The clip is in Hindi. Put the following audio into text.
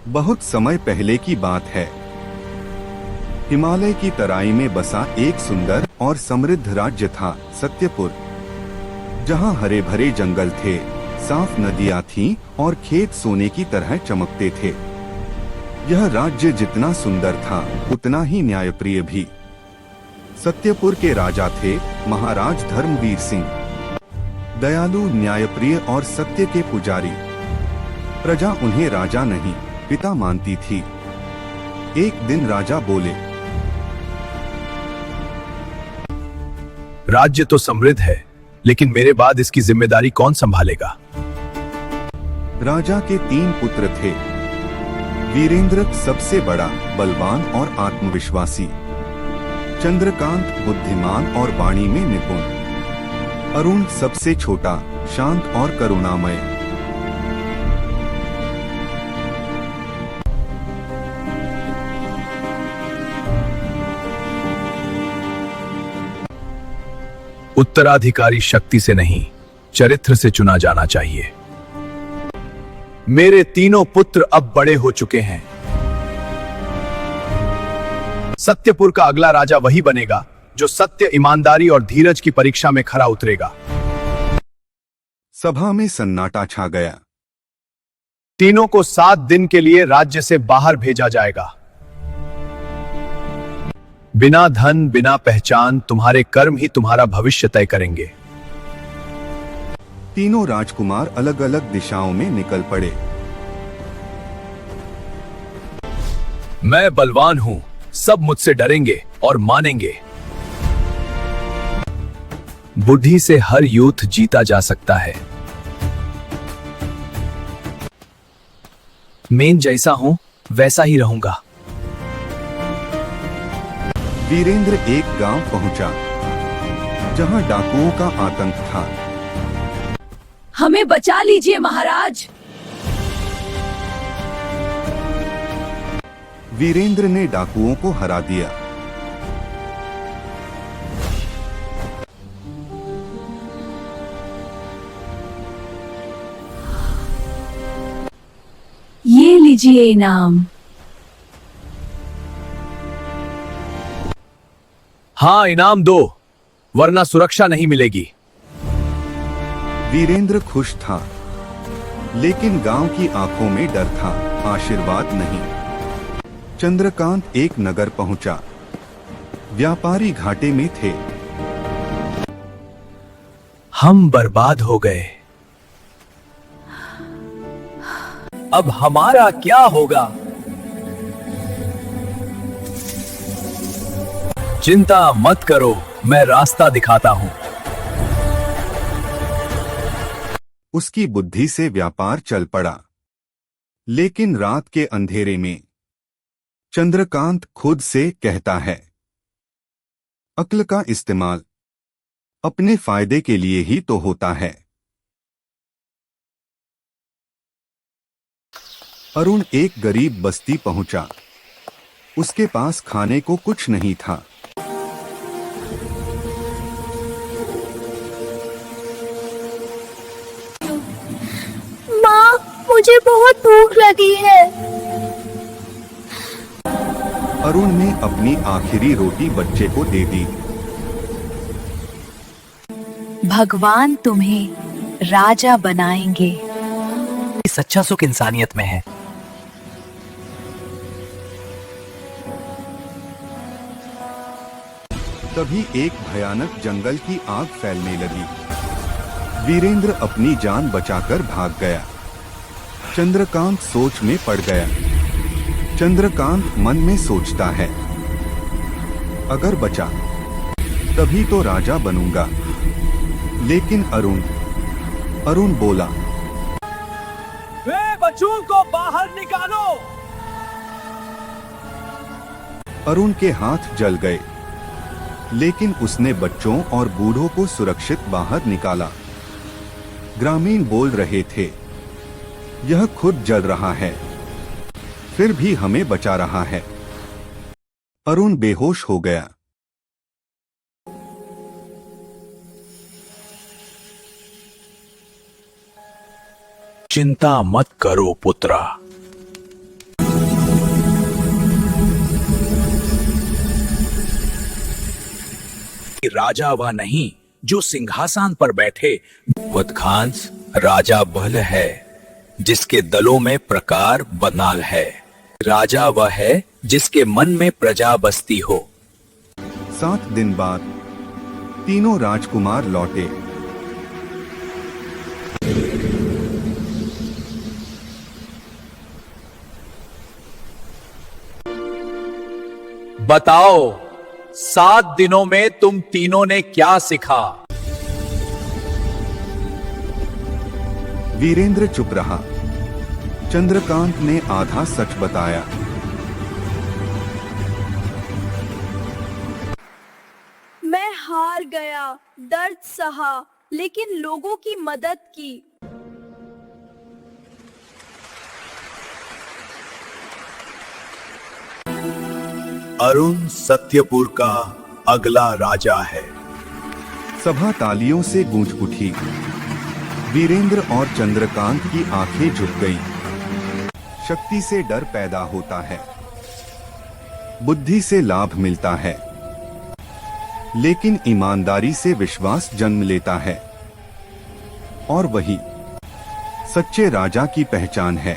बहुत समय पहले की बात है। हिमालय की तराई में बसा एक सुंदर और समृद्ध राज्य था, सत्यपुर। जहां हरे भरे जंगल थे, साफ नदियां थीं और खेत सोने की तरह चमकते थे। यह राज्य जितना सुंदर था, उतना ही न्यायप्रिय भी। सत्यपुर के राजा थे महाराज धर्मवीर सिंह। दयालु, न्यायप्रिय और सत्य के पुजारी। प्रजा उन्हें राजा नहीं, पिता मानती थी। एक दिन राजा बोले, राज्य तो समृद्ध है, लेकिन मेरे बाद इसकी जिम्मेदारी कौन संभालेगा? राजा के 3 पुत्र थे। वीरेंद्र सबसे बड़ा, बलवान और आत्मविश्वासी। चंद्रकांत बुद्धिमान और वाणी में निपुण। अरुण सबसे छोटा, शांत और करुणामय। उत्तराधिकारी शक्ति से नहीं, चरित्र से चुना जाना चाहिए। मेरे तीनों पुत्र अब बड़े हो चुके हैं। सत्यपुर का अगला राजा वही बनेगा जो सत्य, ईमानदारी और धीरज की परीक्षा में खरा उतरेगा। सभा में सन्नाटा छा गया। तीनों को 7 दिन के लिए राज्य से बाहर भेजा जाएगा। बिना धन, बिना पहचान, तुम्हारे कर्म ही तुम्हारा भविष्य तय करेंगे। तीनों राजकुमार अलग अलग दिशाओं में निकल पड़े। मैं बलवान हूं, सब मुझसे डरेंगे और मानेंगे। बुद्धि से हर युद्ध जीता जा सकता है। मैं जैसा हूं वैसा ही रहूंगा। वीरेंद्र एक गांव पहुंचा, जहां डाकुओं का आतंक था। हमें बचा लीजिए महाराज। वीरेंद्र ने डाकुओं को हरा दिया। ये लीजिए इनाम। हाँ, इनाम दो, वरना सुरक्षा नहीं मिलेगी। वीरेंद्र खुश था, लेकिन गांव की आंखों में डर था, आशीर्वाद नहीं। चंद्रकांत एक नगर पहुंचा। व्यापारी घाटे में थे। हम बर्बाद हो गए। अब हमारा क्या होगा? चिंता मत करो, मैं रास्ता दिखाता हूं। उसकी बुद्धि से व्यापार चल पड़ा। लेकिन रात के अंधेरे में चंद्रकांत खुद से कहता है, अक्ल का इस्तेमाल अपने फायदे के लिए ही तो होता है। अरुण एक गरीब बस्ती पहुंचा। उसके पास खाने को कुछ नहीं था। माँ, मुझे बहुत भूख लगी है। अरुण ने अपनी आखिरी रोटी बच्चे को दे दी। भगवान तुम्हें राजा बनाएंगे। सच्चा सुख इंसानियत में है। तभी एक भयानक जंगल की आग फैलने लगी। वीरेंद्र अपनी जान बचाकर भाग गया। चंद्रकांत सोच में पड़ गया। चंद्रकांत मन में सोचता है, अगर बचा तभी तो राजा बनूंगा। लेकिन अरुण बोला, वे बच्चों को बाहर निकालो। अरुण के हाथ जल गए, लेकिन उसने बच्चों और बूढ़ों को सुरक्षित बाहर निकाला। ग्रामीण बोल रहे थे, यह खुद जल रहा है, फिर भी हमें बचा रहा है। अरुण बेहोश हो गया। चिंता मत करो पुत्रा, राजा वह नहीं जो सिंहासन पर बैठे। वदखांस राजा बल है जिसके दलों में प्रकार बनाल है। राजा वह है जिसके मन में प्रजा बसती हो। 7 दिन बाद तीनों राजकुमार लौटे। बताओ 7 दिनों में तुम तीनों ने क्या सीखा? वीरेंद्र चुप रहा। चंद्रकांत ने आधा सच बताया। मैं हार गया, दर्द सहा, लेकिन लोगों की मदद की। अरुण सत्यपुर का अगला राजा है। सभा तालियों से गूंज उठी। वीरेंद्र और चंद्रकांत की आंखें झुक गईं। शक्ति से डर पैदा होता है, बुद्धि से लाभ मिलता है, लेकिन ईमानदारी से विश्वास जन्म लेता है। और वही सच्चे राजा की पहचान है।